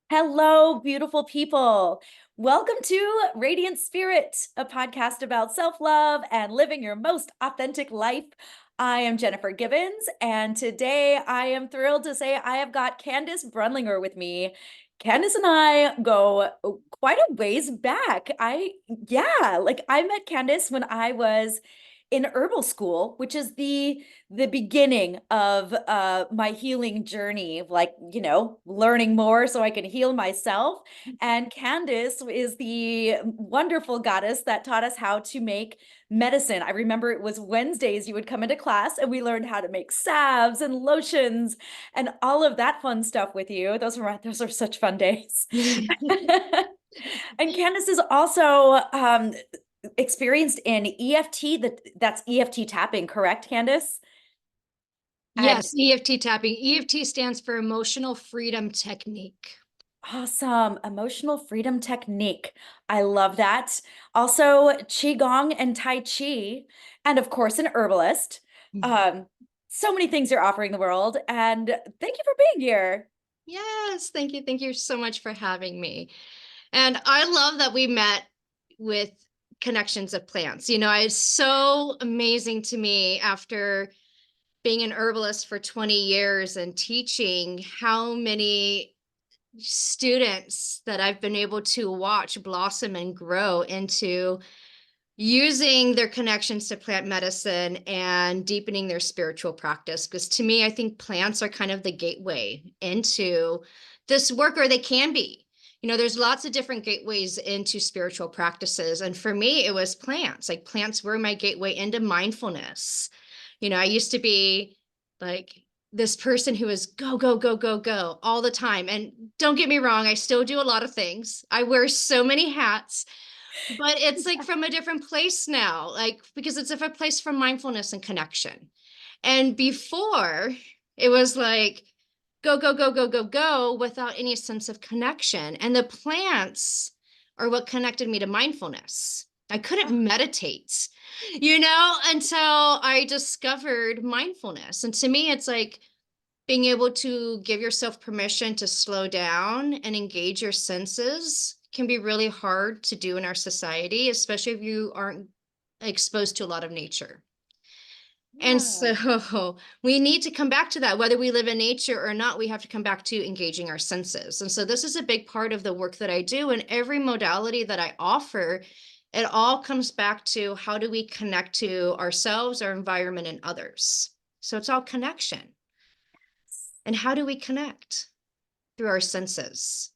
Hello, beautiful people. Welcome to Radiant Spirit, a podcast about self-love and living your most authentic life. I am Jennifer Gibbons, and today I am thrilled to say I have got Candice Brunlinger with me. Candice and I go quite a ways back. I met Candice when I was in herbal school, which is the beginning of my healing journey, like, learning more so I can heal myself. And Candice is the wonderful goddess that taught us how to make medicine. I remember it was Wednesdays you would come into class and we learned how to make salves and lotions and all of that fun stuff with you. Those are such fun days. And Candice is also experienced in EFT. That's EFT tapping, correct, Candice? And Yes, EFT tapping. EFT stands for Emotional Freedom Technique. awesome. Emotional freedom technique. I love that. Also, Qigong and Tai Chi, and of course, an herbalist. Um, so many things you're offering the world, and thank you for being here. Yes, thank you. Thank you so much for having me. And I love that we met with connections of plants. It's so amazing to me after being an herbalist for 20 years and teaching how many students that I've been able to watch blossom and grow into using their connections to plant medicine and deepening their spiritual practice. Because to me, I think plants are kind of the gateway into this work, or they can be. There's lots of different gateways into spiritual practices. And for me, it was plants. Like plants were my gateway into mindfulness. I used to be like this person who was go, go, go, go, go all the time. And don't get me wrong, I still do a lot of things. I wear so many hats, but it's like from a different place now, like because it's a place from mindfulness and connection. And before, it was like go, go, go, go, go, go without any sense of connection. And the plants are what connected me to mindfulness. I couldn't meditate, until I discovered mindfulness. And to me, it's like being able to give yourself permission to slow down and engage your senses can be really hard to do in our society, especially if you aren't exposed to a lot of nature. And Yeah. so we need to come back to that. Whether we live in nature or not, we have to come back to engaging our senses. And so this is a big part of the work that I do. And every modality that I offer, it all comes back to how do we connect to ourselves, our environment, and others. So it's all connection. And how do we connect? Through our senses.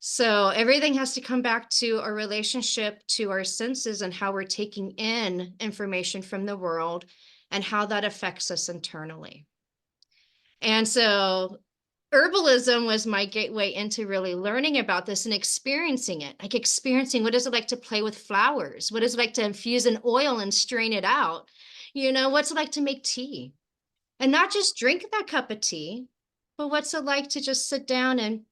So everything has to come back to our relationship to our senses and how we're taking in information from the world and how that affects us internally. And so herbalism was my gateway into really learning about this and experiencing it, like experiencing what is it like to play with flowers? What is it like to infuse an oil and strain it out? What's it like to make tea? And not just drink that cup of tea, but what's it like to just sit down and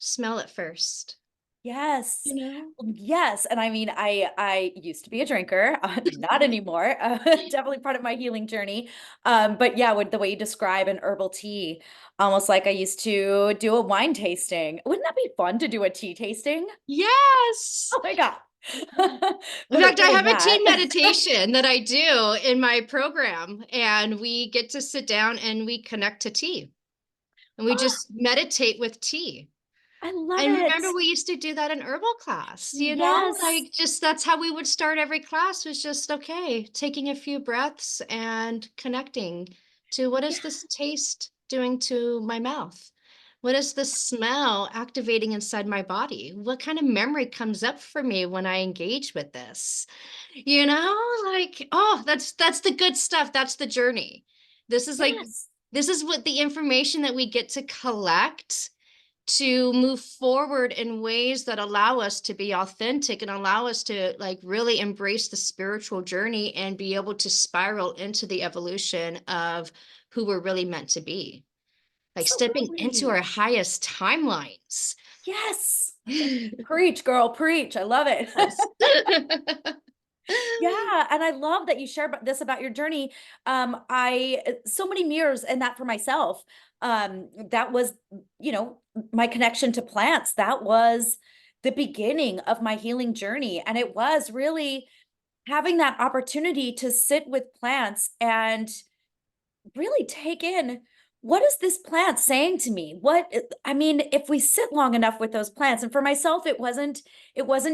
smell it first? Yes. You know? Yes. And I mean, I used to be a drinker, not anymore. Definitely part of my healing journey. But yeah, with the way you describe an herbal tea, almost like I used to do a wine tasting. Wouldn't that be fun to do a tea tasting? Yes. Oh my God. In What a fact, I pain have a that. tea meditation that I do in my program, and we get to sit down and we connect to tea, and we Oh, just meditate with tea. I love And it. remember, we used to do that in herbal class, Yes. like just that's how we would start every class was just, okay, taking a few breaths and connecting to what is this taste doing to my mouth? What is the smell activating inside my body? What kind of memory comes up for me when I engage with this? Like, oh, that's the good stuff. That's the journey. This is like, Yes. this is what the information that we get to collect to move forward in ways that allow us to be authentic and allow us to like really embrace the spiritual journey and be able to spiral into the evolution of who we're really meant to be, like stepping into Absolutely. our highest timelines. Yes. Preach, girl, preach. I love it. Yes. Yeah, and I love that you shared this about your journey. I so many mirrors in that for myself. That was, you know, my connection to plants. That was the beginning of my healing journey, and it was really having that opportunity to sit with plants and really take in, what is this plant saying to me? I mean, if we sit long enough with those plants, and for myself, it wasn't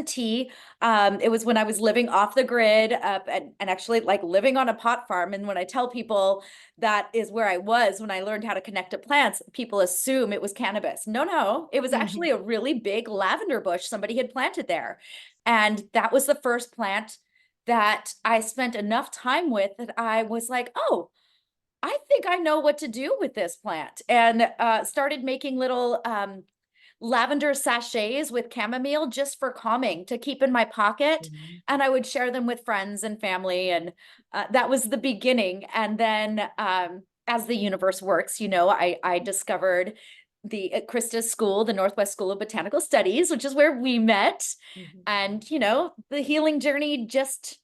tea. It was when I was living off the grid, and actually like living on a pot farm. And when I tell people that is where I was when I learned how to connect to plants, people assume it was cannabis. No, no, it was Mhm. actually a really big lavender bush somebody had planted there. And that was the first plant that I spent enough time with that I was like, oh, I think I know what to do with this plant, and started making little lavender sachets with chamomile just for calming to keep in my pocket. Mhm. And I would share them with friends and family. And that was the beginning. And then as the universe works, I discovered the Krista's school, the Northwest School of Botanical Studies, which is where we met. Mhm. And, the healing journey just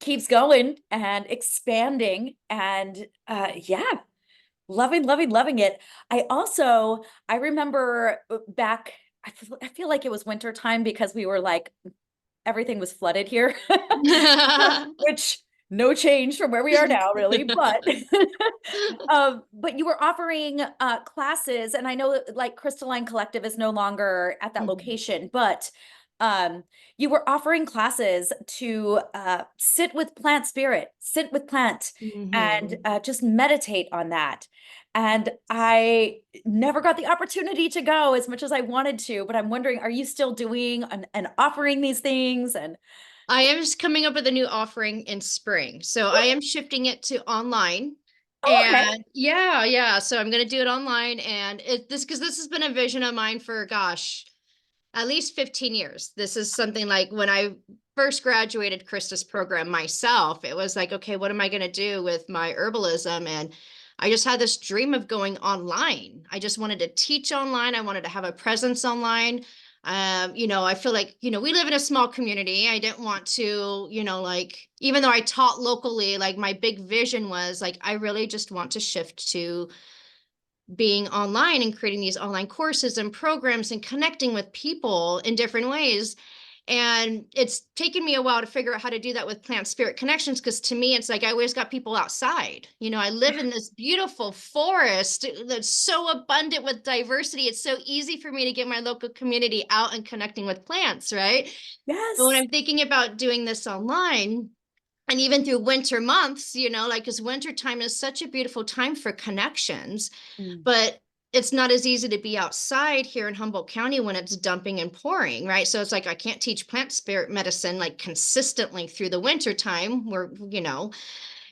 keeps going and expanding. And yeah, loving it. I remember back, I feel like it was winter time because we were like, everything was flooded here, which no change from where we are now, really. But but you were offering classes, and I know that like Crystalline Collective is no longer at that Mhm. location, but you were offering classes to sit with plant spirit, sit with plant, and Mhm. just meditate on that. And I never got the opportunity to go as much as I wanted to, but I'm wondering, are you still doing and offering these things? And I am just coming up with a new offering in spring. So I am shifting it to online. oh, okay. And yeah, yeah. So I'm gonna do it online and because this has been a vision of mine for gosh, at least 15 years. This is something like when I first graduated Krista's program myself, it was like, okay, what am I gonna do with my herbalism? And I just had this dream of going online. I just wanted to teach online. I wanted to have a presence online. I feel like, we live in a small community. I didn't want to, like, even though I taught locally, like my big vision was like, I really just want to shift to being online and creating these online courses and programs and connecting with people in different ways. And it's taken me a while to figure out how to do that with plant spirit connections because to me, it's like I always got people outside. I live in this beautiful forest that's so abundant with diversity. It's so easy for me to get my local community out and connecting with plants, right? But when Yes. I'm thinking about doing this online, and even through winter months, like because winter time is such a beautiful time for connections, Mm. but it's not as easy to be outside here in Humboldt County when it's dumping and pouring, right? So it's like I can't teach plant spirit medicine like consistently through the winter time where.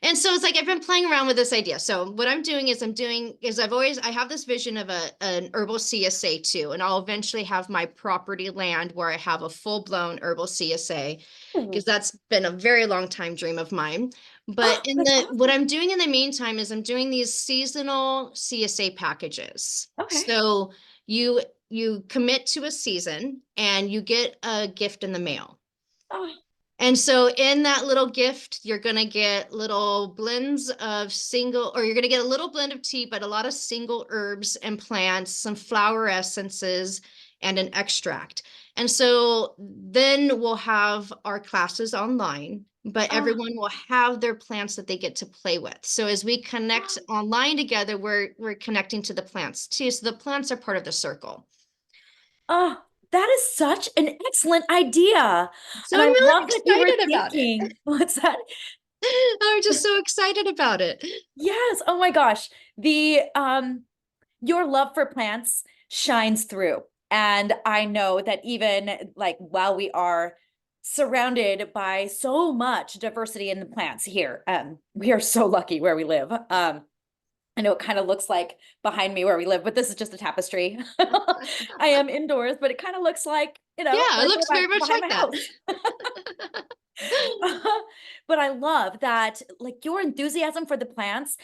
And so it's like I've been playing around with this idea. So what I have this vision of an herbal CSA too, and I'll eventually have my property land where I have a full-blown herbal CSA because Ooh. that's been a very long time dream of mine. But Oh, that's what awesome. I'm doing in the meantime is I'm doing these seasonal CSA packages. Okay. So you commit to a season and you get a gift in the mail. Oh, And so in that little gift, you're going to get little blends of or you're going to get a little blend of tea, but a lot of single herbs and plants, some flower essences, and an extract. And so then we'll have our classes online, but oh, everyone will have their plants that they get to play with. So as we connect online together, we're connecting to the plants too. So the plants are part of the circle. oh, that is such an excellent idea. So And I'm I really love that you were excited about it. thinking, what's that? I'm just so excited about it. Yes. Oh my gosh. Your love for plants shines through. And I know that even like while we are surrounded by so much diversity in the plants here, we are so lucky where we live. I know it kind of looks like behind me where we live, but this is just a tapestry. I am indoors, but it kind of looks like, Yeah, it right looks very much behind like my that. house. But I love that, like your enthusiasm for the plants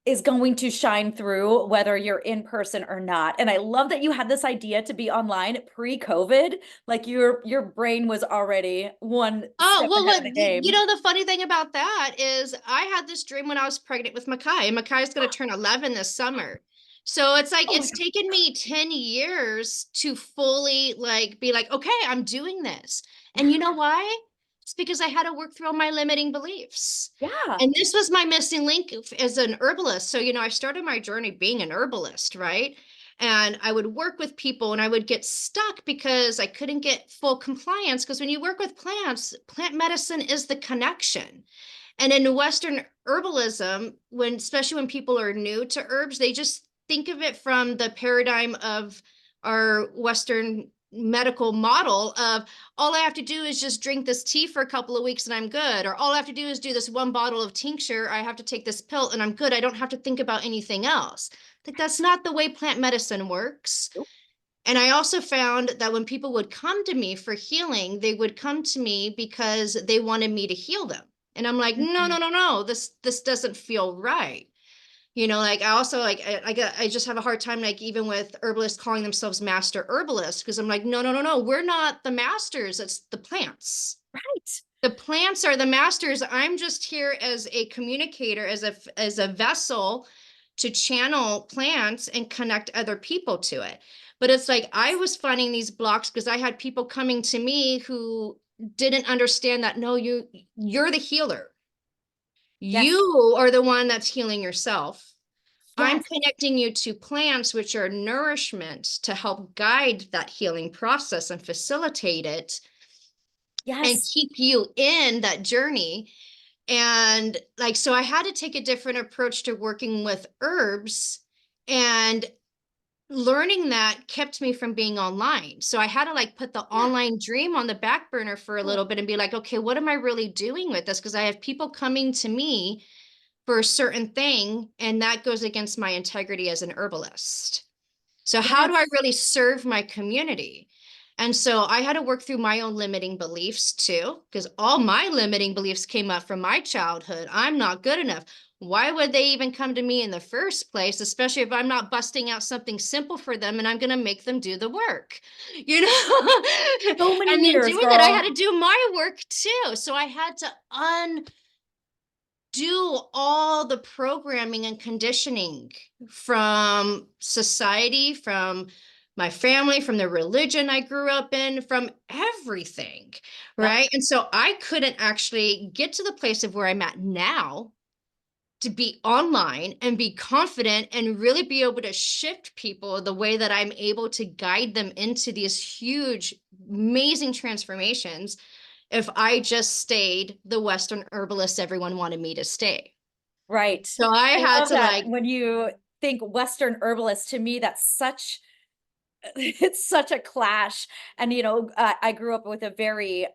is going to shine through whether you're in person or not. And I love that you had this idea to be online pre-COVID. Like your brain was already one Oh, step well, ahead of the game. the funny thing about that is I had this dream when I was pregnant with Makai, and Makai's going to turn 11 this summer. So it's like Oh my it's God. taken me 10 years to fully like be like, okay, I'm doing this. And you know why? It's because I had to work through all my limiting beliefs. Yeah. And this was my missing link as an herbalist. So, I started my journey being an herbalist, right? And I would work with people and I would get stuck because I couldn't get full compliance. Because when you work with plants, plant medicine is the connection. And in Western herbalism, especially when people are new to herbs, they just think of it from the paradigm of our Western medical model of all I have to do is just drink this tea for a couple of weeks and I'm good. Or all I have to do is do this one bottle of tincture. I have to take this pill and I'm good. I don't have to think about anything else. Like that's not the way plant medicine works. Nope. And I also found that when people would come to me for healing, they would come to me because they wanted me to heal them. And I'm like, no, Mhm. no, no, no, this doesn't feel right. Like I also like I just have a hard time like even with herbalists calling themselves master herbalists because I'm like, no, no, no, no, we're not the masters, it's the plants. Right. The plants are the masters. I'm just here as a communicator, as a vessel to channel plants and connect other people to it. But it's like I was finding these blocks because I had people coming to me who didn't understand that no, you're the healer. Yes. You are the one that's healing yourself. I'm Yes. connecting you to plants, which are nourishment to help guide that healing process and facilitate it and Yes. keep you in that journey. And like, so I had to take a different approach to working with herbs, and learning that kept me from being online. So I had to like put the Yeah. online dream on the back burner for a little bit and be like, okay, what am I really doing with this? Because I have people coming to me for a certain thing, and that goes against my integrity as an herbalist. So how do I Yes. really serve my community? And so I had to work through my own limiting beliefs too, because all my limiting beliefs came up from my childhood. I'm not good enough. Why would they even come to me in the first place, especially if I'm not busting out something simple for them and I'm going to make them do the work, you know? So many And then years, doing that, I had girl. to do my work too. So I had to do all the programming and conditioning from society, from my family, from the religion I grew up in, from everything, Yep. right? And so I couldn't actually get to the place of where I'm at now to be online and be confident and really be able to shift people the way that I'm able to guide them into these huge, amazing transformations if I just stayed the Western herbalist everyone wanted me to stay. Right. So I I had love to that. like, When you think Western herbalist, to me, that's such it's such a clash. And I grew up with a very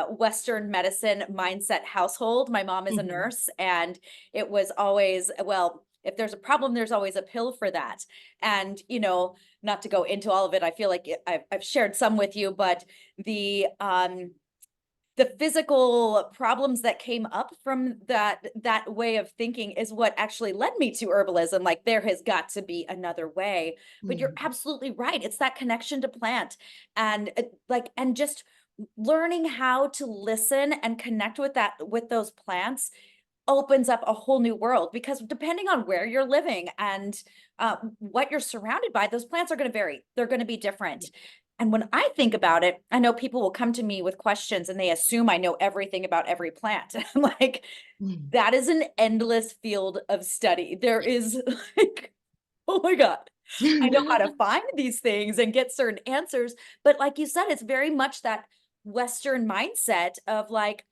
Western medicine mindset household. My mom is a mhm, nurse, and it was always, well, if there's a problem, there's always a pill for that. And not to go into all of it, I feel like I've shared some with you, but the physical problems that came up from that way of thinking is what actually led me to herbalism. Like, there has got to be another way. But you're mhm. absolutely right, it's that connection to plant, and and just learning how to listen and connect with those plants opens up a whole new world, because depending on where you're living and what you're surrounded by, those plants are going to vary. They're going to be different. And when I think about it, I know people will come to me with questions and they assume I know everything about every plant. I'm like, Mhm. that is an endless field of study. There is like, oh my God, I know how to find these things and get certain answers. But like you said, it's very much that Western mindset of like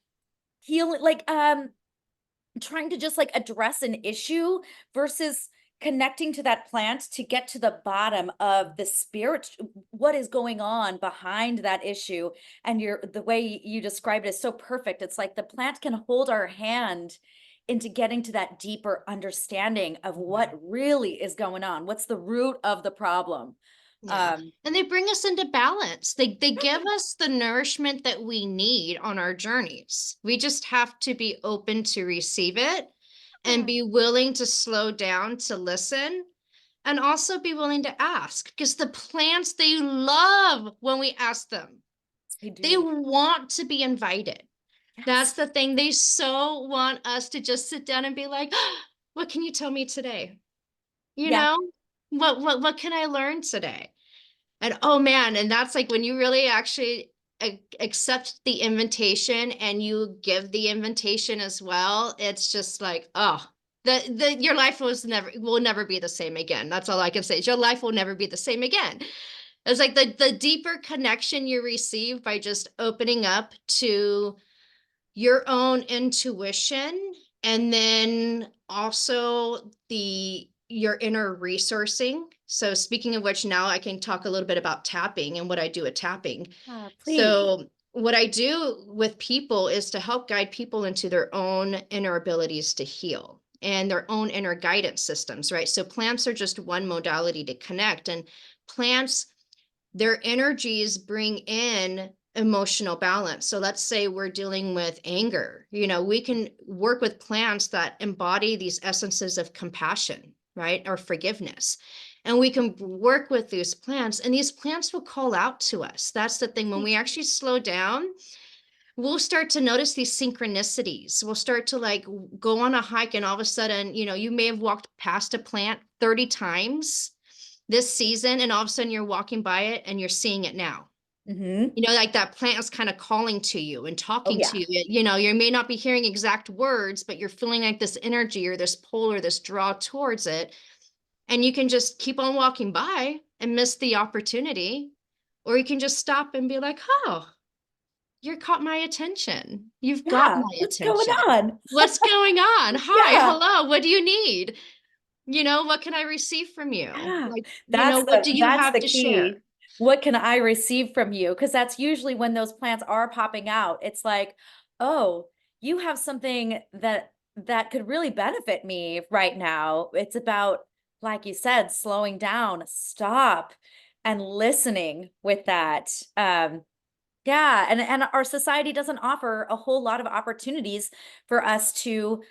healing, trying to just like address an issue versus connecting to that plant to get to the bottom of the spirit, what is going on behind that issue. And the way you described it is so perfect. It's like the plant can hold our hand into getting to that deeper understanding of what really is going on, what's the root of the problem. Yeah. um And they bring us into balance. They give right. us the nourishment that we need on our journeys. We just have to be open to receive it and be willing to slow down to listen, and also be willing to ask, because the plants, they love when we ask them. They They do. want to be invited. That's Yes. the thing. They so want us to just sit down and be like, what can you tell me today? You Yeah. know, what can I learn today? And oh man, and that's like when you really actually accept the invitation and you give the invitation as well, it's just like, oh, the your life will never be the same again. That's all I can say. Is your life will never be the same again. It's like the deeper connection you receive by just opening up to your own intuition, and then also your inner resourcing. So speaking of which, now I can talk a little bit about tapping and what I do at tapping. Please. So what I do with people is to help guide people into their own inner abilities to heal and their own inner guidance systems, right? So plants are just one modality to connect, and plants, their energies bring in emotional balance. So let's say we're dealing with anger, we can work with plants that embody these essences of compassion, right? Or forgiveness. And we can work with these plants, and these plants will call out to us. That's the thing. When we actually slow down, we'll start to notice these synchronicities. We'll start to like go on a hike, and all of a sudden, you may have walked past a plant 30 times this season, and all of a sudden you're walking by it and you're seeing it now. Mm-hmm. Like that plant is kind of calling to you and Oh, talking yeah. to you. You may not be hearing exact words, but you're feeling like this energy or this pull or this draw towards it. And you can just keep on walking by and miss the opportunity. Or you can just stop and be like, oh, you caught my attention. You've got Yeah. my What's going attention. on? What's going on? Hi, Yeah. hello, what do you need? What can I receive from you? Yeah. Like, That's what do you that's have the to share? key. What can I receive from you? Because that's usually when those plants are popping out. It's like, oh, you have something that could really benefit me right now. It's about, like you said, slowing down, stop, and listening with that. Yeah, and our society doesn't offer a whole lot of opportunities for us to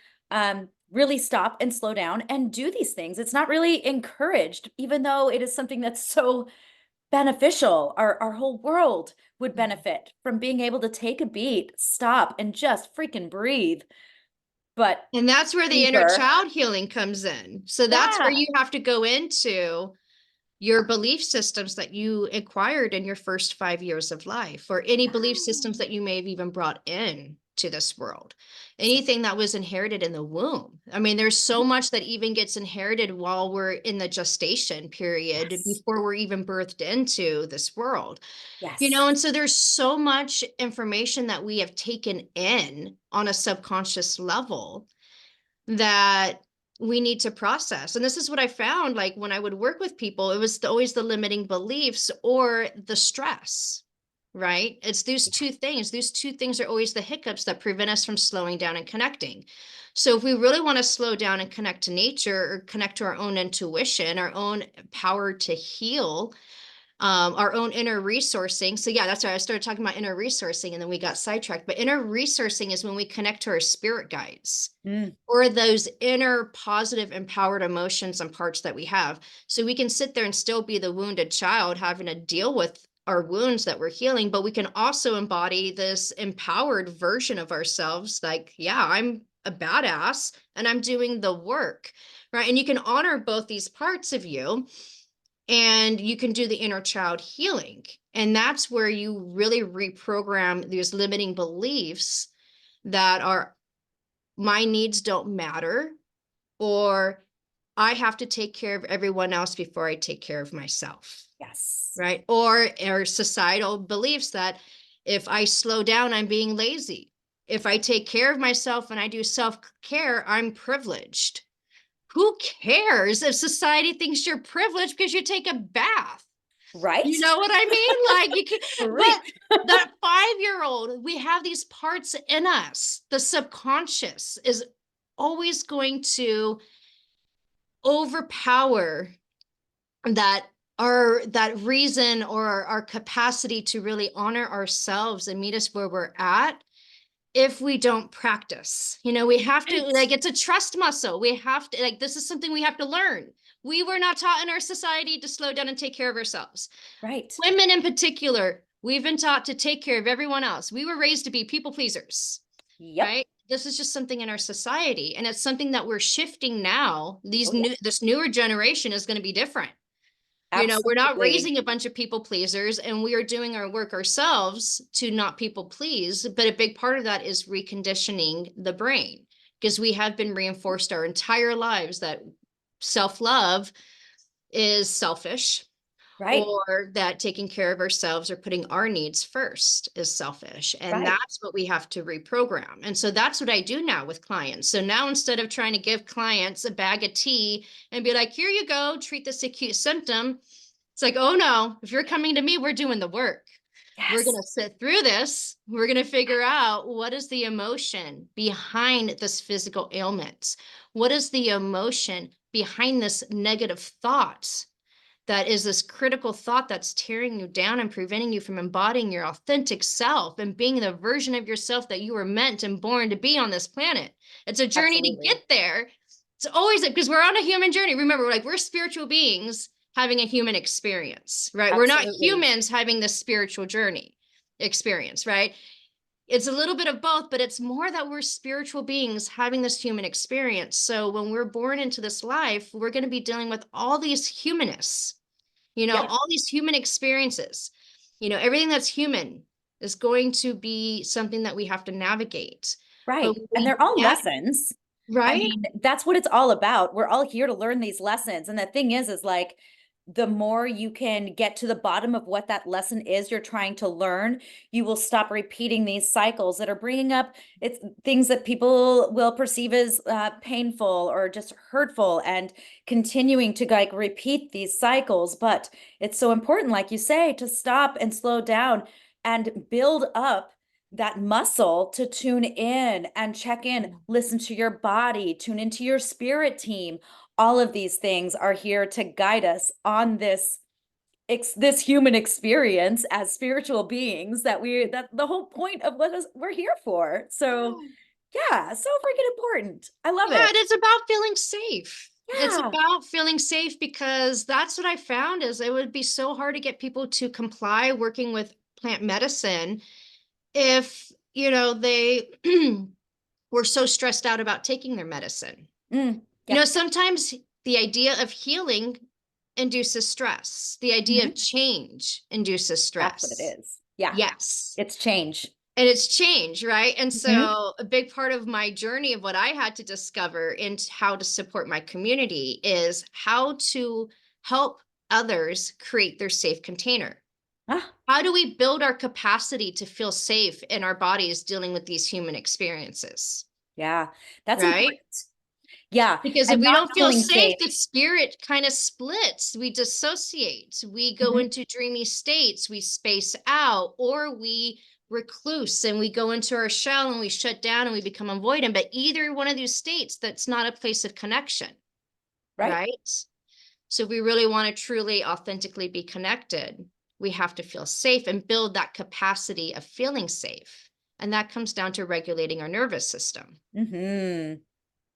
really stop and slow down and do these things. It's not really encouraged, even though it is something that's so beneficial. Our whole world would benefit from being able to take a beat, stop, and just freaking breathe. But And that's where the inner deeper. child healing comes in. So that's where Yeah. you have to go into your belief systems that you acquired in your first 5 years of life, or any belief systems Ah, that you may have even brought in to this world, so- anything that was inherited in the womb. I mean, there's so much that even gets inherited while we're in the gestation period yes. before we're even birthed into this world. Yes. And so there's so much information that we have taken in on a subconscious level that we need to process. And this is what I found, like when I would work with people, it was always the limiting beliefs or the stress, right? It's these two things. These two things are always the hiccups that prevent us from slowing down and connecting. So if we really want to slow down and connect to nature, or connect to our own intuition, our own power to heal, our own inner resourcing. So yeah, that's right. I started talking about inner resourcing and then we got sidetracked. But inner resourcing is when we connect to our spirit guides, Mm, or those inner positive empowered emotions and parts that we have. So we can sit there and still be the wounded child having to deal with our wounds that we're healing, but we can also embody this empowered version of ourselves. Like, yeah, I'm a badass and I'm doing the work, right? And you can honor both these parts of you, and you can do the inner child healing. And that's where you really reprogram these limiting beliefs that are, my needs don't matter, or I have to take care of everyone else before I take care of myself, yes. right? Or societal beliefs that if I slow down, I'm being lazy. If I take care of myself and I do self-care, I'm privileged. Who cares if society thinks you're privileged because you take a bath? You Right? know what I mean? Like you can, Right. but that 5-year-old, we have these parts in us. The subconscious is always going to overpower that, our that reason or our capacity to really honor ourselves and meet us where we're at. if we don't practice. We have to, like, it's a trust muscle. We have to, like, this is something we have to learn. We were not taught in our society to slow down and take care of ourselves. Right. Women in particular, we've been taught to take care of everyone else. We were raised to be people pleasers, Yep. right? This is just something in our society, and it's something that we're shifting now. Oh, yeah. This newer generation is going to be different. We're not Absolutely. raising a bunch of people pleasers, and we are doing our work ourselves to not people please. But a big part of that is reconditioning the brain, because we have been reinforced our entire lives that self-love is selfish, Right. or that taking care of ourselves or putting our needs first is selfish. And Right. that's what we have to reprogram. And so that's what I do now with clients. So now, instead of trying to give clients a bag of tea and be like, here you go, treat this acute symptom, it's like, oh no, if you're coming to me, we're doing the work. We're going Yes. to sit through this. We're going to figure out, what is the emotion behind this physical ailment? What is the emotion behind this negative thought? That is this critical thought that's tearing you down and preventing you from embodying your authentic self and being the version of yourself that you were meant and born to be on this planet. It's a journey to Absolutely. get there. It's always, because we're on a human journey. Remember, we're spiritual beings having a human experience, right? We're not Absolutely. humans having this spiritual journey experience, right? It's a little bit of both, but it's more that we're spiritual beings having this human experience. So when we're born into this life, we're going to be dealing with all these humanists, Yeah. all these human experiences. Everything that's human is going to be something that we have to navigate. But Right. when And we they're all get, lessons. I right? mean, that's what it's all about. We're all here to learn these lessons. And the thing is like, the more you can get to the bottom of what that lesson is you're trying to learn, you will stop repeating these cycles that are bringing up it's things that people will perceive as painful or just hurtful, and continuing to like repeat these cycles. But it's so important, like you say, to stop and slow down and build up that muscle to tune in and check in, listen to your body, tune into your spirit team. All of these things are here to guide us on this human experience as spiritual beings that the whole point of we're here for. So yeah, so freaking important. I love Yeah, it. and it's about feeling safe. It's Yeah. about feeling safe, because that's what I found, is it would be so hard to get people to comply working with plant medicine if, they were so stressed out about taking their medicine. Yeah. Sometimes the idea of healing induces stress. The idea of Mhm. change induces That's what it stress. is. Yeah. Yes. It's change. And it's change, right? And Mhm. so a big part of my journey of what I had to discover into how to support my community is how to help others create their safe container. Ah, How do we build our capacity to feel safe in our bodies dealing with these human experiences, yeah. That's right? important. Yeah. Because if And we not don't feel feeling safe, safe. the spirit kind of splits. We dissociate. We go Mhm. into dreamy states. We space out, or we recluse and we go into our shell and we shut down and we become avoidant. But either one of these states, that's not a place of connection, Right. right? So if we really want to truly, authentically be connected, we have to feel safe and build that capacity of feeling safe. And that comes down to regulating our nervous system. Mhm.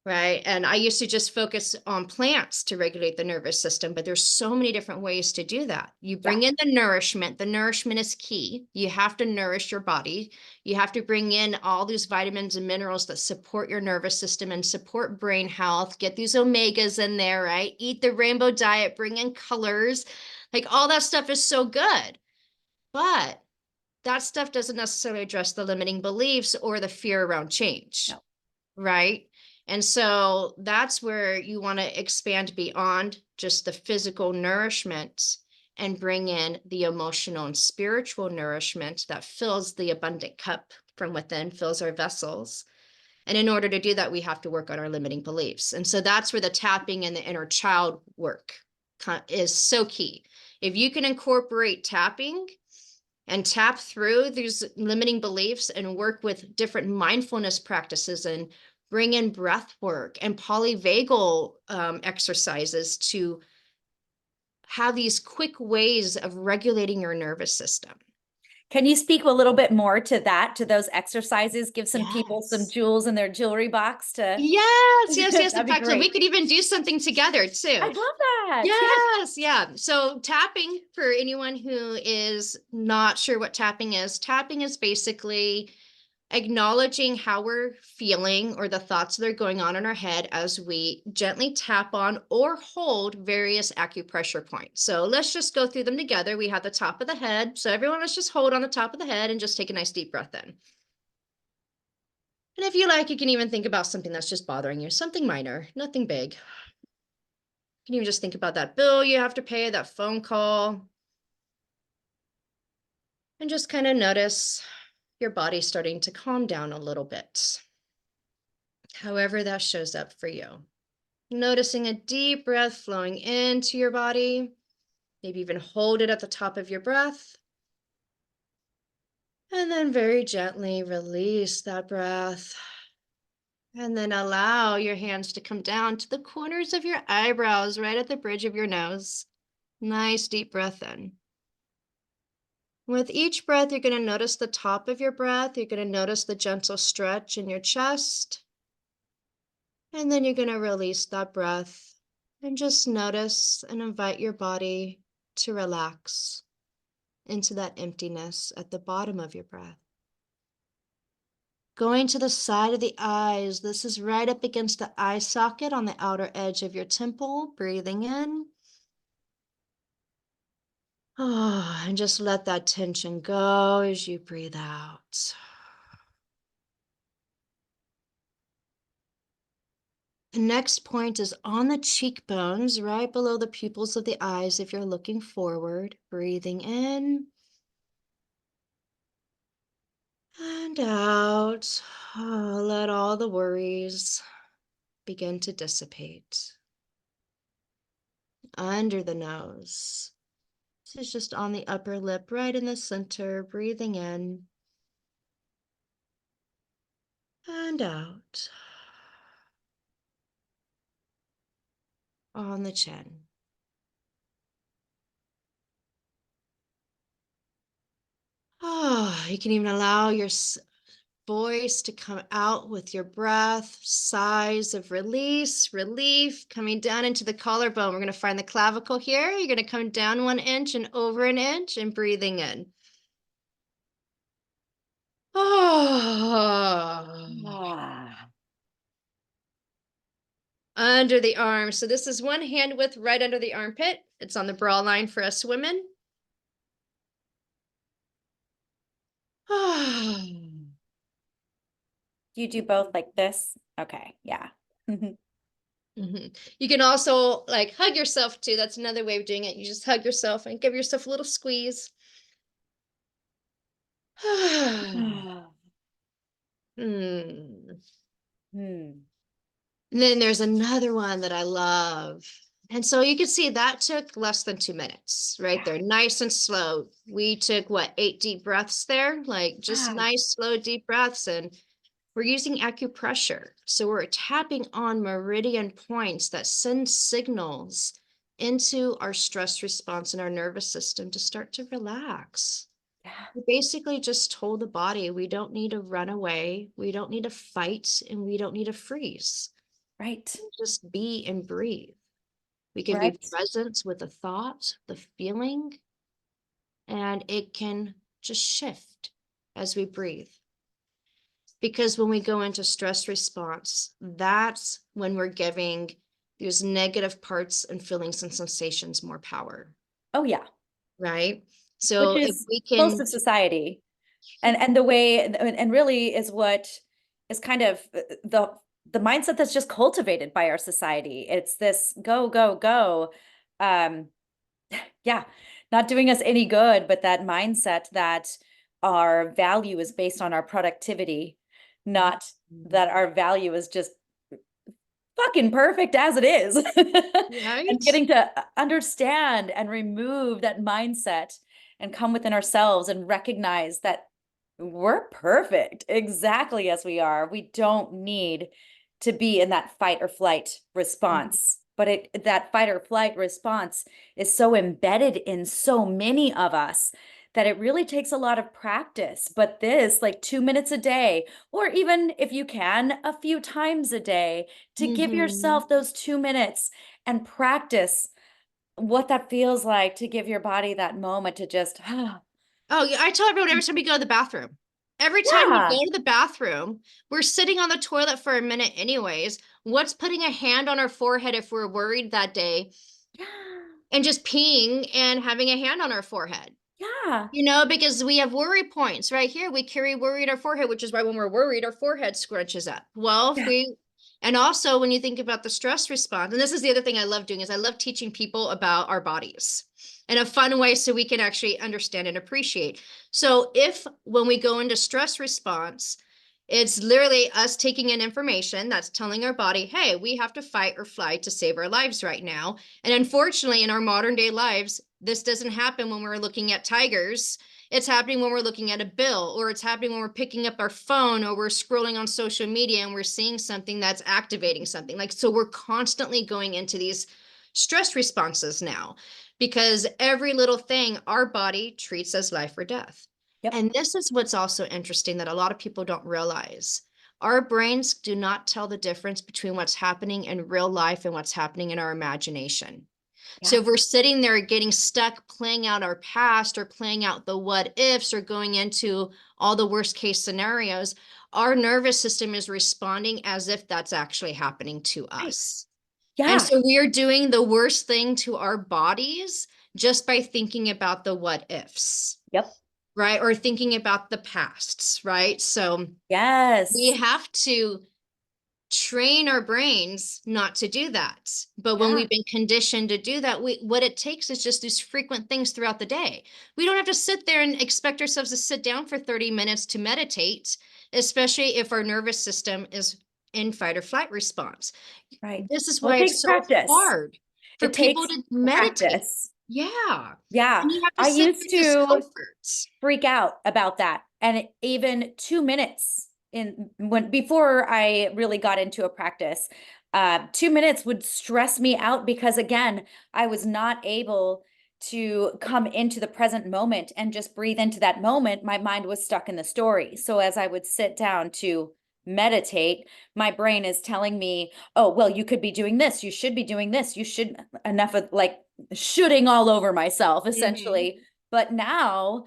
Right. And I used to just focus on plants to regulate the nervous system, but there's so many different ways to do that. You Yeah. bring in the nourishment. The nourishment is key. You have to nourish your body. You have to bring in all these vitamins and minerals that support your nervous system and support brain health. Get these omegas in there, right? Eat the rainbow diet, bring in colors. Like, all that stuff is so good. But that stuff doesn't necessarily address the limiting beliefs or the fear around change, No. right? And so that's where you want to expand beyond just the physical nourishment and bring in the emotional and spiritual nourishment that fills the abundant cup from within, fills our vessels. And in order to do that, we have to work on our limiting beliefs. And so that's where the tapping and the inner child work is so key. If you can incorporate tapping and tap through these limiting beliefs and work with different mindfulness practices and bring in breath work and polyvagal exercises to have these quick ways of regulating your nervous system. Can you speak a little bit more to that, to those exercises? Give some people some Yes. jewels in their jewelry box to, Yes, yes, yes. In that'd be fact, so we great. could even do something together too. I'd love that. Yes. Yes, yeah. So tapping, for anyone who is not sure what tapping is basically acknowledging how we're feeling or the thoughts that are going on in our head as we gently tap on or hold various acupressure points. So let's just go through them together. We have the top of the head. So everyone, let's just hold on the top of the head and just take a nice deep breath in. And if you like, you can even think about something that's just bothering you, something minor, nothing big. You can even just think about that bill you have to pay, that phone call, and just kind of notice your body starting to calm down a little bit. However that shows up for you. Noticing a deep breath flowing into your body. Maybe even hold it at the top of your breath. And then very gently release that breath. And then allow your hands to come down to the corners of your eyebrows, right at the bridge of your nose. Nice deep breath in. With each breath, you're going to notice the top of your breath. You're going to notice the gentle stretch in your chest. And then you're going to release that breath and just notice and invite your body to relax into that emptiness at the bottom of your breath. Going to the side of the eyes, this is right up against the eye socket on the outer edge of your temple. Breathing in. Oh, and just let that tension go as you breathe out. The next point is on the cheekbones, right below the pupils of the eyes if you're looking forward. Breathing in. And out. Oh, let all the worries begin to dissipate. Under the nose. This is just on the upper lip, right in the center. Breathing in. And out. On the chin. Oh, you can even allow your voice to come out with your breath, sighs of release, relief, coming down into the collarbone. We're going to find the clavicle here. You're going to come down 1 inch and over an inch and breathing in. Oh. Ah. Under the arm. So this is one hand width right under the armpit. It's on the bra line for us women. You do both like this? Okay, yeah. You can also like hug yourself too. That's another way of doing it. You just hug yourself and give yourself a little squeeze. Hmm. Hmm. And then there's another one that I love. And so you can see that took less than 2 minutes, right Yeah. there, nice and slow. We took what, 8 deep breaths there, like just Yes. nice, slow, deep breaths. And we're using acupressure. So we're tapping on meridian points that send signals into our stress response in our nervous system to start to relax. Yeah. We basically just told the body we don't need to run away, we don't need to fight, and we don't need to freeze. Right. Just be and breathe. We can be Right. present with the thought, the feeling, and it can just shift as we breathe. Because when we go into stress response, that's when we're giving these negative parts and feelings and sensations more power, Oh, yeah. right? Which So if is we most can, of society. And the way, and really is what is kind of the mindset that's just cultivated by our society. It's this go, go, go. Um, yeah, not doing us any good, but that mindset that our value is based on our productivity, not that our value is just fucking perfect as it is. And right? getting to understand and remove that mindset and come within ourselves and recognize that we're perfect exactly as we are. We don't need to be in that fight or flight response. But that fight or flight response is so embedded in so many of us that it really takes a lot of practice. But this, like 2 minutes a day, or even if you can, a few times a day, to give Mhm. yourself those 2 minutes and practice what that feels like to give your body that moment to just, Oh, yeah, I tell everyone every time we go to the bathroom. Every time we yeah, go to the bathroom, we're sitting on the toilet for a minute anyways. What's putting a hand on our forehead if we're worried that day yeah, and just peeing and having a hand on our forehead? yeah, Because we have worry points right here. We carry worry in our forehead, which is why when we're worried, our forehead scrunches up. Well, if yeah, we, and also when you think about the stress response, and this is the other thing I love doing is I love teaching people about our bodies in a fun way so we can actually understand and appreciate. So if when we go into stress response, it's literally us taking in information that's telling our body, hey, we have to fight or flight to save our lives right now. And unfortunately, in our modern day lives, this doesn't happen when we're looking at tigers. It's happening when we're looking at a bill, or it's happening when we're picking up our phone, or we're scrolling on social media and we're seeing something that's activating something. Like, so we're constantly going into these stress responses now because every little thing our body treats as life or death. yep, And this is what's also interesting that a lot of people don't realize. Our brains do not tell the difference between what's happening in real life and what's happening in our imagination. So yeah, if we're sitting there getting stuck playing out our past or playing out the what ifs or going into all the worst case scenarios, our nervous system is responding as if that's actually happening to right, us. And yeah, so we are doing the worst thing to our bodies just by thinking about the what ifs, yep, right? Or thinking about the pasts, right? So we yes, have to train our brains not to do that. But when yeah, we've been conditioned to do that, what it takes is just these frequent things throughout the day. We don't have to sit there and expect ourselves to sit down for 30 minutes to meditate, especially if our nervous system is in fight or flight response. right. This is Well, it why takes it's so practice. hard for It people takes to meditate. practice. Yeah. Yeah, And you have to I sit used through to discomforts. freak out about that. And even 2 minutes before I really got into a practice, 2 minutes would stress me out because again, I was not able to come into the present moment and just breathe into that moment. My mind was stuck in the story. So as I would sit down to meditate, my brain is telling me, oh, well, you could be doing this. You should be doing this. You should, enough of like shooting all over myself, Mhm. essentially. But now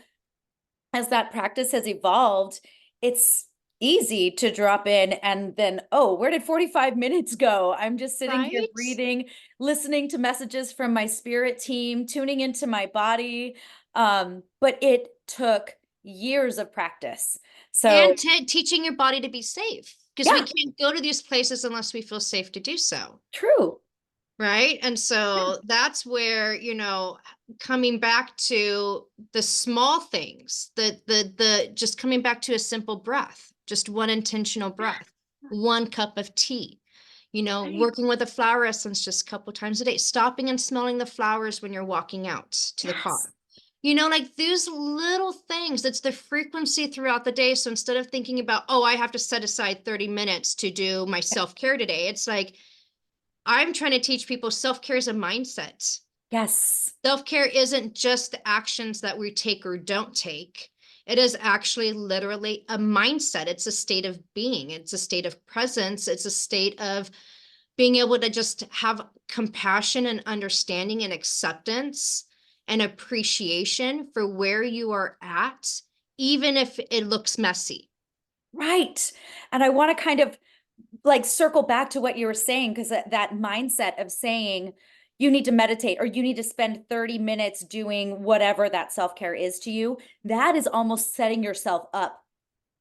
as that practice has evolved, it's easy to drop in and then, oh, where did 45 minutes go? I'm just sitting here Right? breathing, listening to messages from my spirit team, tuning into my body. But it took years of practice. So, And teaching your body to be safe because we yeah, can't go to these places unless we feel safe to do so. true. Right. And Yeah. so that's where, coming back to the small things, the just coming back to a simple breath, just one intentional breath, one cup of tea, Right. working with a flower essence just a couple times a day, stopping and smelling the flowers when you're walking out to the Yes. car. Like those little things, it's the frequency throughout the day. So instead of thinking about, oh, I have to set aside 30 minutes to do my self-care today, it's like, I'm trying to teach people self-care is a mindset. Yes. Self-care isn't just the actions that we take or don't take. It is actually literally a mindset. It's a state of being. It's a state of presence. It's a state of being able to just have compassion and understanding and acceptance and appreciation for where you are at, even if it looks messy. Right. And I want to kind of like circle back to what you were saying because that mindset of saying you need to meditate or you need to spend 30 minutes doing whatever that self-care is to you, that is almost setting yourself up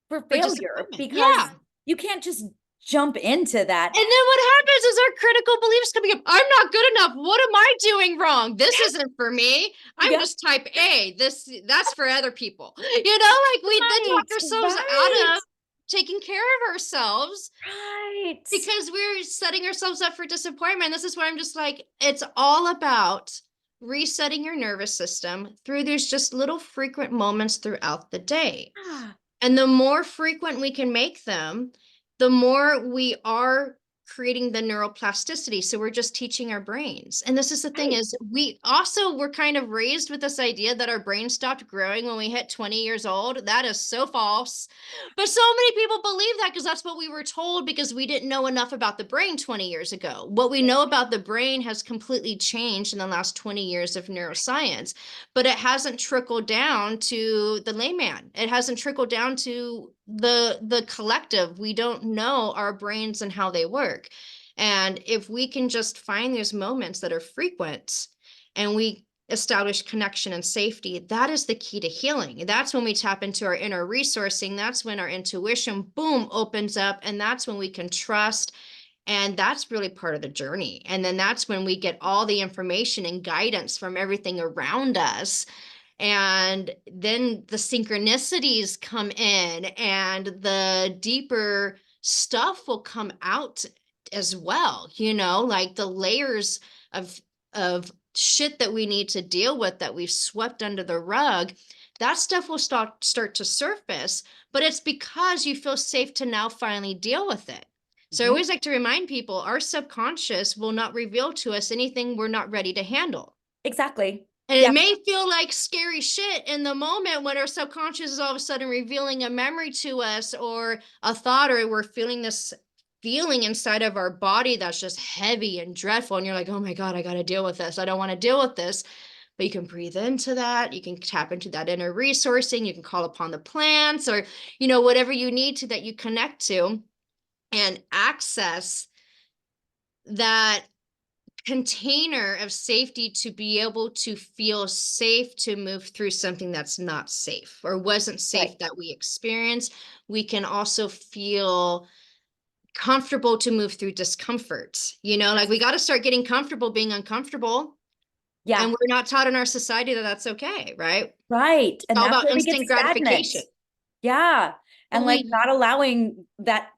for For failure disappointment. because Yeah. you can't just jump into that. And then what happens is our critical beliefs coming up. I'm not good enough. What am I doing wrong? This isn't for me. I'm Yeah, just type A. That's for other people. Like we then right, talk ourselves right, out of taking care of ourselves right. because we're setting ourselves up for disappointment. This is why I'm just like, it's all about resetting your nervous system through these just little frequent moments throughout the day. Yeah, And the more frequent we can make them, the more we are creating the neuroplasticity. So we're just teaching our brains. And this is the thing Right. is we also were kind of raised with this idea that our brain stopped growing when we hit 20 years old. That is so false. But so many people believe that because that's what we were told because we didn't know enough about the brain 20 years ago. What we know about the brain has completely changed in the last 20 years of neuroscience, but it hasn't trickled down to the layman. It hasn't trickled down to the collective. We don't know our brains and how they work. And if we can just find those moments that are frequent and we establish connection and safety, that is the key to healing. That's when we tap into our inner resourcing. That's when our intuition, boom, opens up. And that's when we can trust. And that's really part of the journey. And then that's when we get all the information and guidance from everything around us. And then the synchronicities come in and the deeper stuff will come out as well, like the layers of shit that we need to deal with that we've swept under the rug. That stuff will start to surface, but it's because you feel safe to now finally deal with it. So I Mhm. always like to remind people our subconscious will not reveal to us anything we're not ready to handle. Exactly. And it Yeah. may feel like scary shit in the moment when our subconscious is all of a sudden revealing a memory to us or a thought, or we're feeling this feeling inside of our body that's just heavy and dreadful. And you're like, oh my God, I got to deal with this. I don't want to deal with this. But you can breathe into that. You can tap into that inner resourcing. You can call upon the plants or, whatever you need to that you connect to and access that container of safety to be able to feel safe to move through something that's not safe or wasn't Right. safe that we experienced. We can also feel comfortable to move through discomfort. Like we got to start getting comfortable being uncomfortable. Yeah. And we're not taught in our society that that's okay, right? It's Right. And all that's about where we get instant stagnant. gratification. Yeah. And But like we not allowing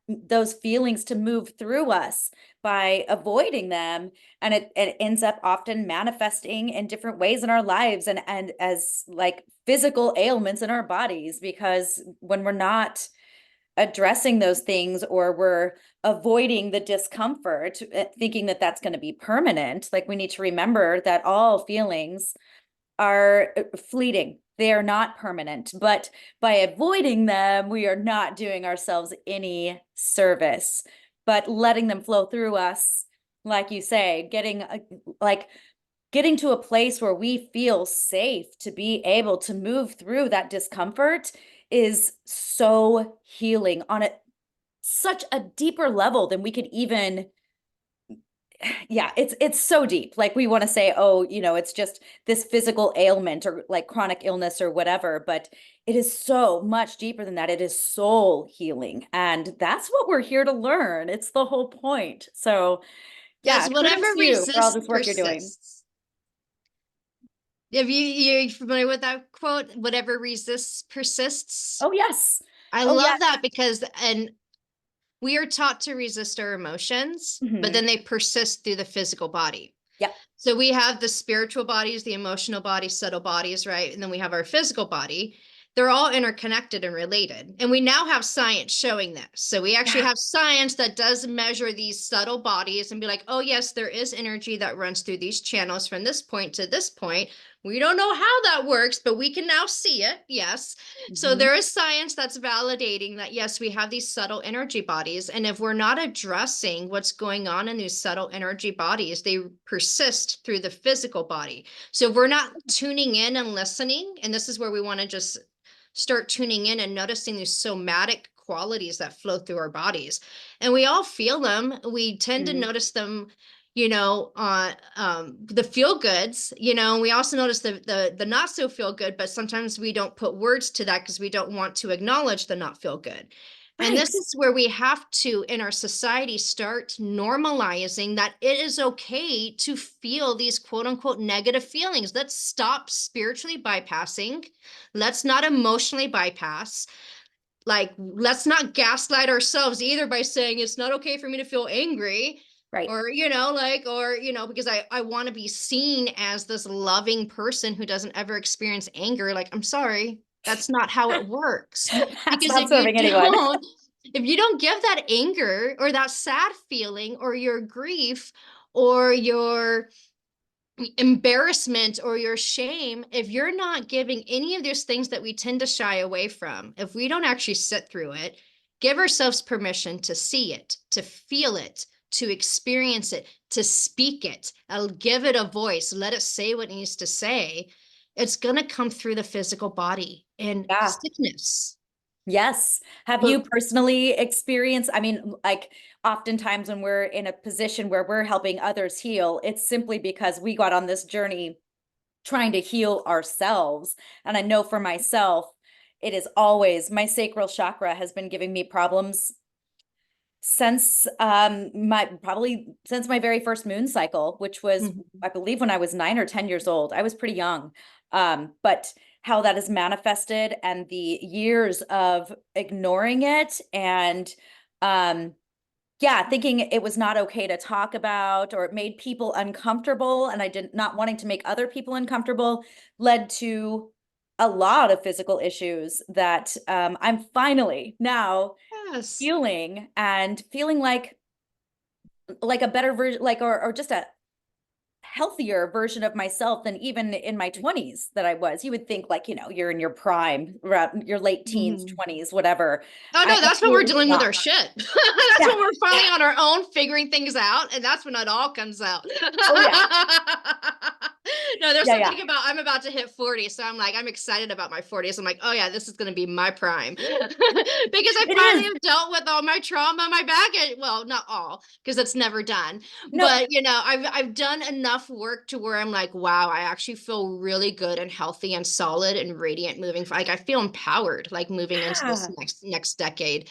those feelings to move through us by avoiding them. And it ends up often manifesting in different ways in our lives and as like physical ailments in our bodies, because when we're not addressing those things or we're avoiding the discomfort, thinking that that's going to be permanent, like we need to remember that all feelings are fleeting. They are not permanent, but by avoiding them, we are not doing ourselves any service. But letting them flow through us, like you say, like getting to a place where we feel safe to be able to move through that discomfort is so healing on such a deeper level than we could even. Yeah, it's so deep. Like we want to say, oh, it's just this physical ailment or like chronic illness or whatever, but it is so much deeper than that. It is soul healing, and that's what we're here to learn. It's the whole point. So yeah, Because whatever kudos to you for all resists this work you're doing. persists. Have you familiar with that quote? Whatever resists persists. Oh yes. I Oh love yes. that because and we are taught to resist our emotions, but Hmm. then they persist through the physical body. Yep. So we have the spiritual bodies, the emotional bodies, subtle bodies, right? And then we have our physical body. They're all interconnected and related. And we now have science showing this. So we actually Yeah. have science that does measure these subtle bodies and be like, oh, yes, there is energy that runs through these channels from this point to this point. We don't know how that works, but we can now see it. Yes. So Hmm. there is science that's validating that, yes, we have these subtle energy bodies. And if we're not addressing what's going on in these subtle energy bodies, they persist through the physical body. So if we're not tuning in and listening, and this is where we want to just start tuning in and noticing these somatic qualities that flow through our bodies. And we all feel them. We tend to Hmm. notice them, on the feel goods, and we also notice the not so feel good, but sometimes we don't put words to that because we don't want to acknowledge the not feel good. And Right. this is where we have to, in our society, start normalizing that it is okay to feel these quote unquote negative feelings. Let's stop spiritually bypassing. Let's not emotionally bypass. Like, let's not gaslight ourselves either by saying it's not okay for me to feel angry Right. or, because I want to be seen as this loving person who doesn't ever experience anger. Like, I'm sorry, that's not how it works. That's Because not if you serving anyone. don't, if you don't give that anger or that sad feeling or your grief or your embarrassment or your shame, if you're not giving any of those things that we tend to shy away from, if we don't actually sit through it, give ourselves permission to see it, to feel it, to experience it, to speak it, I'll give it a voice, let it say what it needs to say, it's going to come through the physical body in Yeah. sickness. Yes. Have But you personally experienced, I mean, like oftentimes when we're in a position where we're helping others heal, it's simply because we got on this journey trying to heal ourselves. And I know for myself, it is always my sacral chakra has been giving me problems since my very first moon cycle, which was, Mhm. I believe, when I was 9 or 10 years old. I was pretty young. But how that is manifested and the years of ignoring it and yeah, thinking it was not okay to talk about, or it made people uncomfortable, and I did not wanting to make other people uncomfortable, led to a lot of physical issues that I'm finally now Yes. healing and feeling like a better version, like or just a healthier version of myself than even in my 20s that I was. You would think like, you're in your prime, your late teens, Mhm. 20s, whatever. Oh I'm no, that's when we're clearly dealing with not. our shit. That's Yeah. when we're finally on our own, figuring things out, and that's when it all comes out. Oh yeah. No, there's Yeah, yeah. something about I'm about to hit 40, so I'm like, I'm excited about my 40s. I'm like, oh yeah, this is gonna be my prime. Because I It finally is. have dealt with all my trauma, my baggage. Well, not all, because it's never done. No. But I've done enough work to where I'm like, wow, I actually feel really good and healthy and solid and radiant like I feel empowered, like moving into this Yeah. next decade.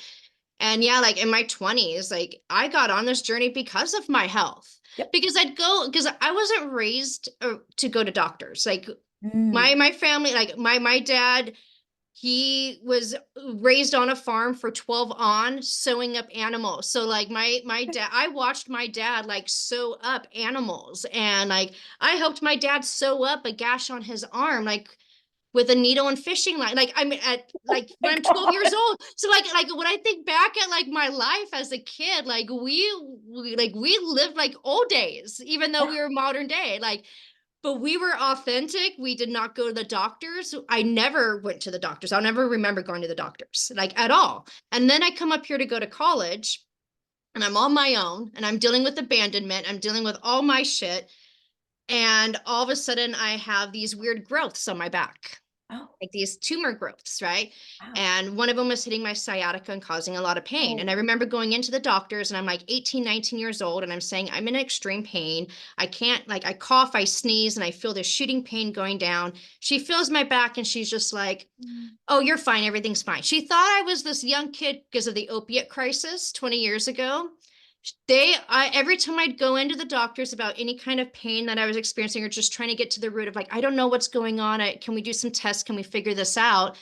And yeah, like in my 20s, like I got on this journey because of my health. Yep. Because I wasn't raised to go to doctors. Like Mm. my family, like my dad, he was raised on a farm for 12 on sewing up animals. So like my dad, I watched my dad like sew up animals, and like I helped my dad sew up a gash on his arm. Like with a needle and fishing line. Like I'm at like My when I'm 12 God. years old. So like when I think back at like my life as a kid, like we lived like old days, even though Yeah. we were modern day. Like, but we were authentic. We did not go to the doctors. I never went to the doctors. I'll never remember going to the doctors, like at all. And then I come up here to go to college, and I'm on my own, and I'm dealing with abandonment. I'm dealing with all my shit. And all of a sudden I have these weird growths on my back, Oh, like these tumor growths, right? wow. And one of them was hitting my sciatica and causing a lot of pain. And Oh. I remember going into the doctors, and I'm like 18, 19 years old, and I'm saying, I'm in extreme pain. I can't, like, I cough, I sneeze, and I feel this shooting pain going down. She feels my back, and she's just like, Mm. oh, you're fine. Everything's fine. She thought I was this young kid because of the opiate crisis 20 years ago. Every time I'd go into the doctors about any kind of pain that I was experiencing, or just trying to get to the root of like, I don't know what's going on. Can we do some tests? Can we figure this out?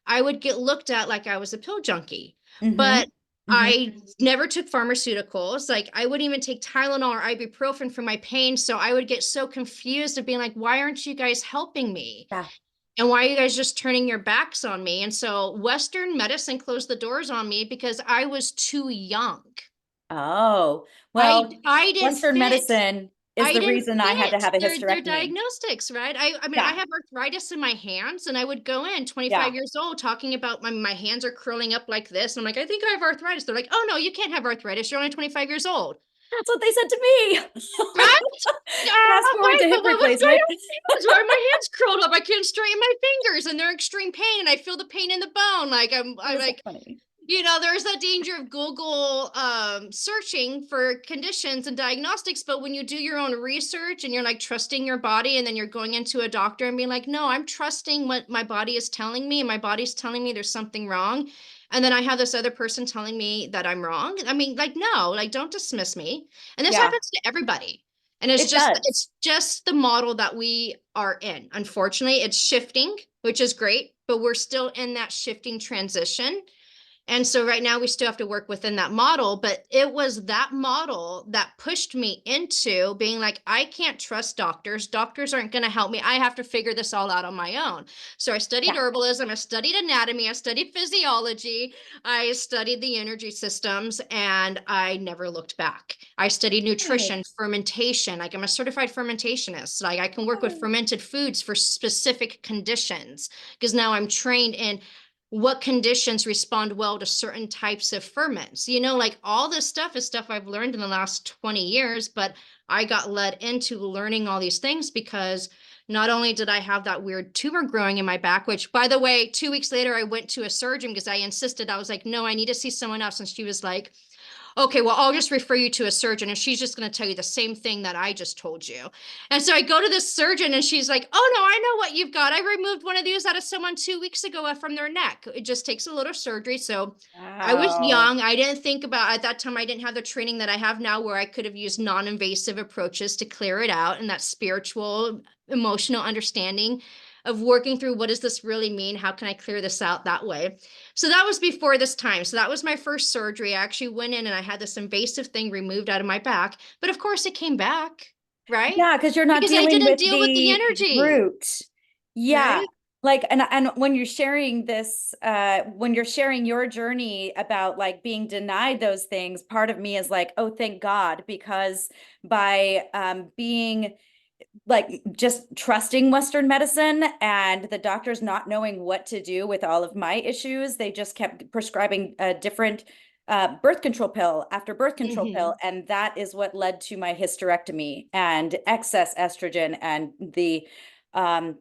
I would get looked at like I was a pill junkie. Mm-hmm. But Mm-hmm. I never took pharmaceuticals. Like I wouldn't even take Tylenol or ibuprofen for my pain. So I would get so confused of being like, why aren't you guys helping me? Yeah. And why are you guys just turning your backs on me? And so Western medicine closed the doors on me because I was too young. Oh, I well, I didn't Western fit. medicine is I the didn't reason I had to fit have a their hysterectomy. diagnostics, right? I mean, I Yeah. have arthritis in my hands, and I would go in 25 Yeah. years old talking about my hands are curling up like this. And I'm like, I think I have arthritis. They're like, oh no, you can't have arthritis. You're only 25 years old. That's what they said to me. Right? Fast forward Why? to hip What's going replacement. on with my hands? Why are my hands curled up? I can't straighten my fingers, and they're extreme pain, and I feel the pain in the bone. Like It I'm is so like, funny. there's that danger of Google searching for conditions and diagnostics. But when you do your own research and you're like trusting your body, and then you're going into a doctor and being like, no, I'm trusting what my body is telling me, and my body's telling me there's something wrong. And then I have this other person telling me that I'm wrong. I mean, like, no, like, don't dismiss me. And this Yeah, happens to everybody. And it's it just, does. it's just the model that we are in. Unfortunately, it's shifting, which is great, but we're still in that shifting transition. And so right now we still have to work within that model, but it was that model that pushed me into being like, I can't trust doctors. Doctors aren't going to help me. I have to figure this all out on my own. So I studied Yeah. herbalism, I studied anatomy, I studied physiology, I studied the energy systems, and I never looked back. I studied Good. nutrition, fermentation. Like I'm a certified fermentationist. Like I can work with Good. fermented foods for specific conditions because now I'm trained in what conditions respond well to certain types of ferments. Like all this stuff is stuff I've learned in the last 20 years, but I got led into learning all these things because not only did I have that weird tumor growing in my back, which by the way, 2 weeks later, I went to a surgeon because I insisted. I was like, no, I need to see someone else. And she was like, okay, well, I'll just refer you to a surgeon and she's just going to tell you the same thing that I just told you. And so I go to this surgeon and she's like, oh no, I know what you've got. I removed one of these out of someone 2 weeks ago from their neck. It just takes a little surgery. So I was Wow. young. I didn't think about, at that time, I didn't have the training that I have now where I could have used non-invasive approaches to clear it out and that spiritual, emotional understanding of working through what does this really mean? How can I clear this out that way? So that was before this time. So that was my first surgery. I actually went in and I had this invasive thing removed out of my back. But of course it came back, right? Yeah, because you're not Because I dealing didn't with deal with the the energy, root. Yeah. right? Like, and when you're sharing this, when you're sharing your journey about like being denied those things, part of me is like, oh, thank God, because by being like just trusting Western medicine and the doctors not knowing what to do with all of my issues, they just kept prescribing a different birth control pill after birth control pill. Mm-hmm. And that is what led to my hysterectomy and excess estrogen and um,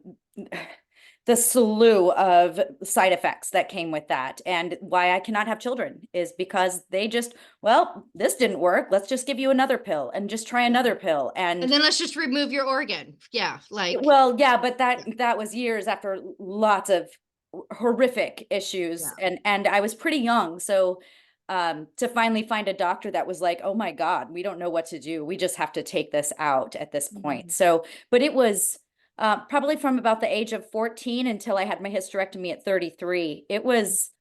the slew of side effects that came with that. And why I cannot have children is because they just, well, this didn't work. Let's just give you another pill and just try Yeah. another pill. And And then let's just remove your organ. Yeah. Like, well, yeah, but yeah. that was years after lots of horrific issues, Yeah. and I was pretty young, so to finally find a doctor that was like, "Oh my God, we don't know what to do. We just have to take this out at this point." Mhm. So, but it was probably from about the age of 14 until I had my hysterectomy at 33. It was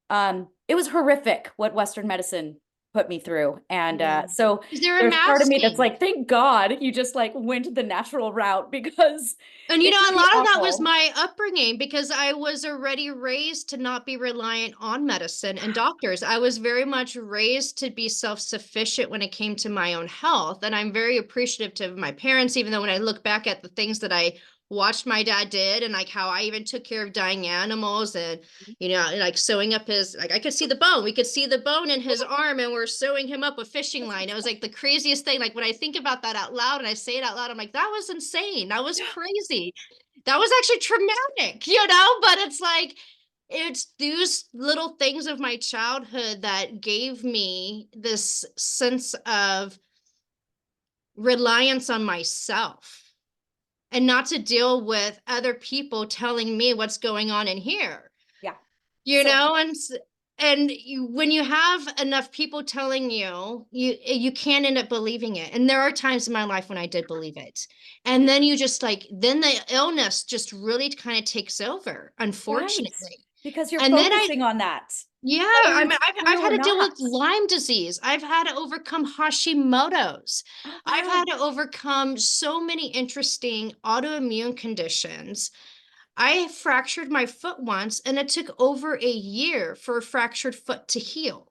horrific what Western medicine put me through. And Yeah. so Because they're there's part of me that's unmasking. like, thank God you just like went the natural route because And it a could be lot of that was awful. my upbringing because I was already raised to not be reliant on medicine and doctors. I was very much raised to be self-sufficient when it came to my own health. And I'm very appreciative to my parents, even though when I look back at the things that I watched my dad did and like how I even took care of dying animals and like sewing up his like I could see the bone. We could see the bone in his arm and we're sewing him up a fishing line. It was like the craziest thing. Like when I think about that out loud and I say it out loud, I'm like, that was insane. That was crazy. That was actually traumatic, but it's like it's these little things of my childhood that gave me this sense of reliance on myself and not to deal with other people telling me what's going on in here, Yeah. you So know, and when you have enough people telling you, you can end up believing it. And there are times in my life when I did believe it. And then you just like, then the illness just really kind of takes over, right. unfortunately. Because you're And then focusing on that, yeah, whether I mean, it's I've true had or to deal with not. Lyme disease. I've had to overcome Hashimoto's. Oh, I've wow. had to overcome so many interesting autoimmune conditions. I fractured my foot once, and it took over a year for a fractured foot to heal.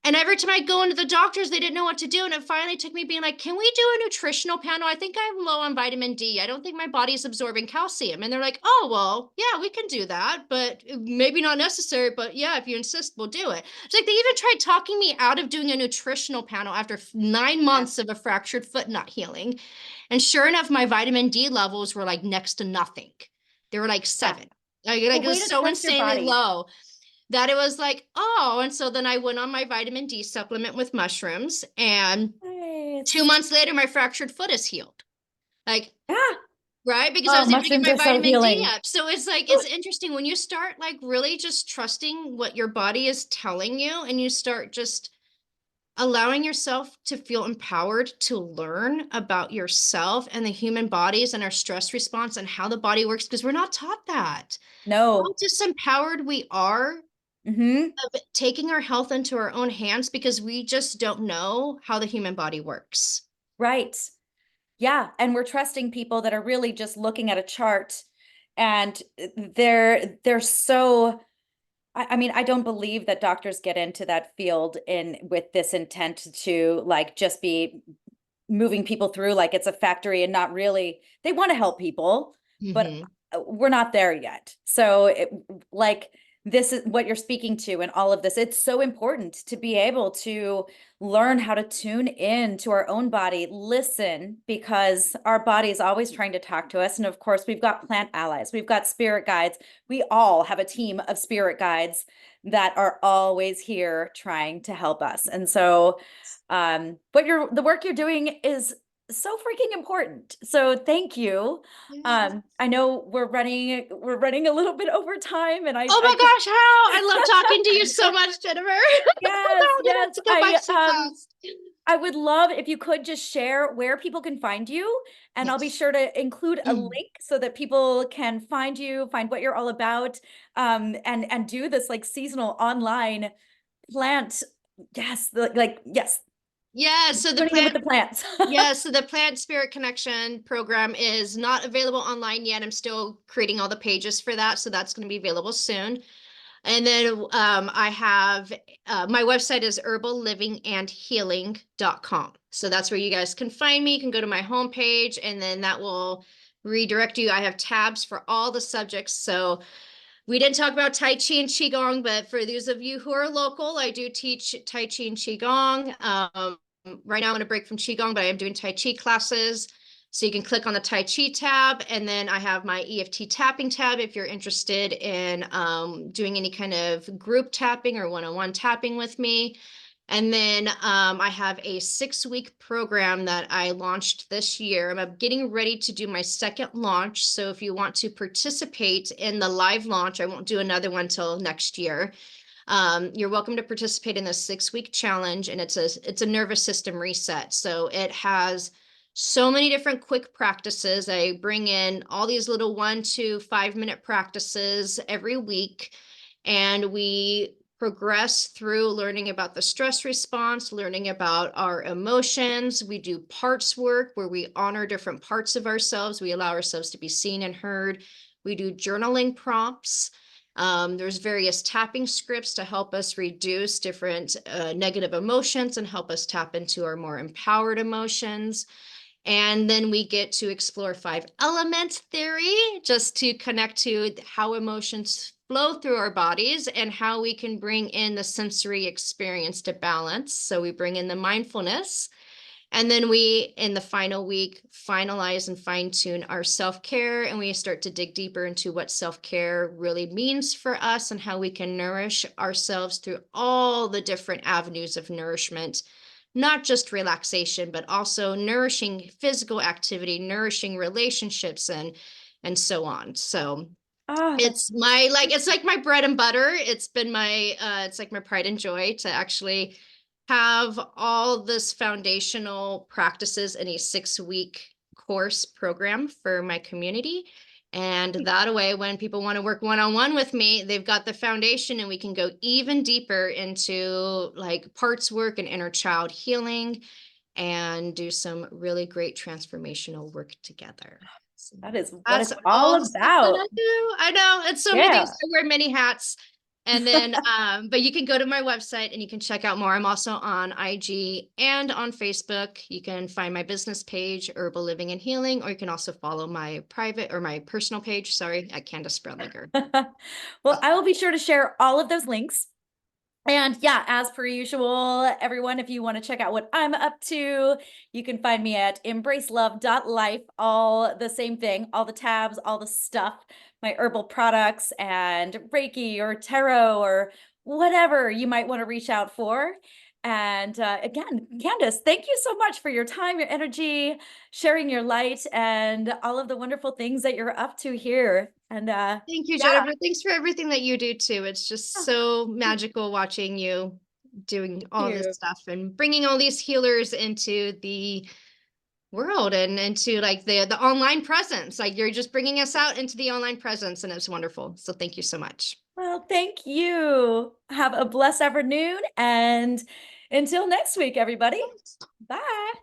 And every time I go into the doctors, they didn't know what to do. And it finally took me being like, can we do a nutritional panel? I think I'm low on vitamin D. I don't think my body's absorbing calcium. And they're like, oh, well, yeah, we can do that, but maybe not necessary. But yeah, if you insist, we'll do it. It's like they even tried talking me out of doing a nutritional panel after 9 months of a fractured foot not healing. And sure enough, my vitamin D levels were like next to nothing. They were like Yeah. 7. Like it Well, way was to so trust your insanely body. low that it was like, oh, and so then I went on my vitamin D supplement with mushrooms, and two Nice. months later, my fractured foot is healed. Like, Ah. right? Because I Oh, was able to get mushrooms my are so vitamin D healing. up. So it's like, it's interesting when you start like really just trusting what your body is telling you, and you start just allowing yourself to feel empowered to learn about yourself and the human bodies and our stress response and how the body works, because we're not taught that. How No. disempowered we are Hmm. of taking our health into our own hands because we just don't know how the human body works. Right. Yeah. And we're trusting people that are really just looking at a chart, and they're so, I mean, I don't believe that doctors get into that field in with this intent to like just be moving people through like it's a factory, and not really, they want to help people, but Hmm. we're not there yet. So like this is what you're speaking to, and all of this, it's so important to be able to learn how to tune in to our own body, listen, because our body is always trying to talk to us. And of course, we've got plant allies, we've got spirit guides, we all have a team of spirit guides that are always here trying to help us. And so the work you're doing is so freaking important. So thank you. Yes. I know we're running a little bit over time, and Oh I my just gosh, how I love talking to you so much, Jennifer. yes, I'm gonna yes. have to go by so fast. I would love if you could just share where people can find you, and I'll be Yes. sure to include a link so that people can find you, find what you're all about, and do this like seasonal online plant. Yes, like yes, Yeah, so the tuning in with plant the plants. Yeah, so the Plant Spirit Connection program is not available online yet. I'm still creating all the pages for that, so that's going to be available soon. And then I have my website is herballivingandhealing.com. So that's where you guys can find me. You can go to my homepage, and then that will redirect you. I have tabs for all the subjects. So we didn't talk about Tai Chi and Qigong, but for those of you who are local, I do teach Tai Chi and Qigong. Right now I'm on a break from Qigong, but I am doing Tai Chi classes. So you can click on the Tai Chi tab, and then I have my EFT tapping tab if you're interested in doing any kind of group tapping or one-on-one tapping with me. And then I have a 6-week program that I launched this year. I'm getting ready to do my second launch. So if you want to participate in the live launch, I won't do another one till next year. You're welcome to participate in this 6-week challenge, and it's a nervous system reset. So it has so many different quick practices. I bring in all these little 1 to 5 minute practices every week, and we progress through learning about the stress response, learning about our emotions. We do parts work where we honor different parts of ourselves. We allow ourselves to be seen and heard. We do journaling prompts. There's various tapping scripts to help us reduce different negative emotions and help us tap into our more empowered emotions. And then we get to explore 5 element theory, just to connect to how emotions flow through our bodies and how we can bring in the sensory experience to balance. So we bring in the mindfulness. And then we, in the final week, finalize and fine tune our self-care. And we start to dig deeper into what self-care really means for us and how we can nourish ourselves through all the different avenues of nourishment, not just relaxation, but also nourishing physical activity, nourishing relationships, and so on. So Oh, that's it's like my bread and butter. It's been my it's like my pride and joy to actually have all this foundational practices in a 6-week course program for my community. And that way, when people want to work one-on-one with me, they've got the foundation, and we can go even deeper into like parts work and inner child healing and do some really great transformational work together. So that is what that's it's all all the stuff that about. I do. I know it's so many things. Yeah. I wear many hats. And then, but you can go to my website and you can check out more. I'm also on IG and on Facebook. You can find my business page, Herbal Living and Healing, or you can also follow my private or my personal page, sorry, at Candice Brunlinger. Well, I will be sure to share all of those links. And yeah, as per usual, everyone, if you want to check out what I'm up to, you can find me at embracelove.life, all the same thing, all the tabs, all the stuff, my herbal products and Reiki or tarot or whatever you might want to reach out for. And again, Candice, thank you so much for your time, your energy, sharing your light, and all of the wonderful things that you're up to here. And Thank you, yeah, Jennifer. Thanks for everything that you do too. It's just so magical watching you doing thank all this you. stuff and bringing all these healers into the world and into like the online presence. Like you're just bringing us out into the online presence, and it's wonderful. So thank you so much. Well, Thank you. Have a blessed afternoon. And until next week, everybody. Bye.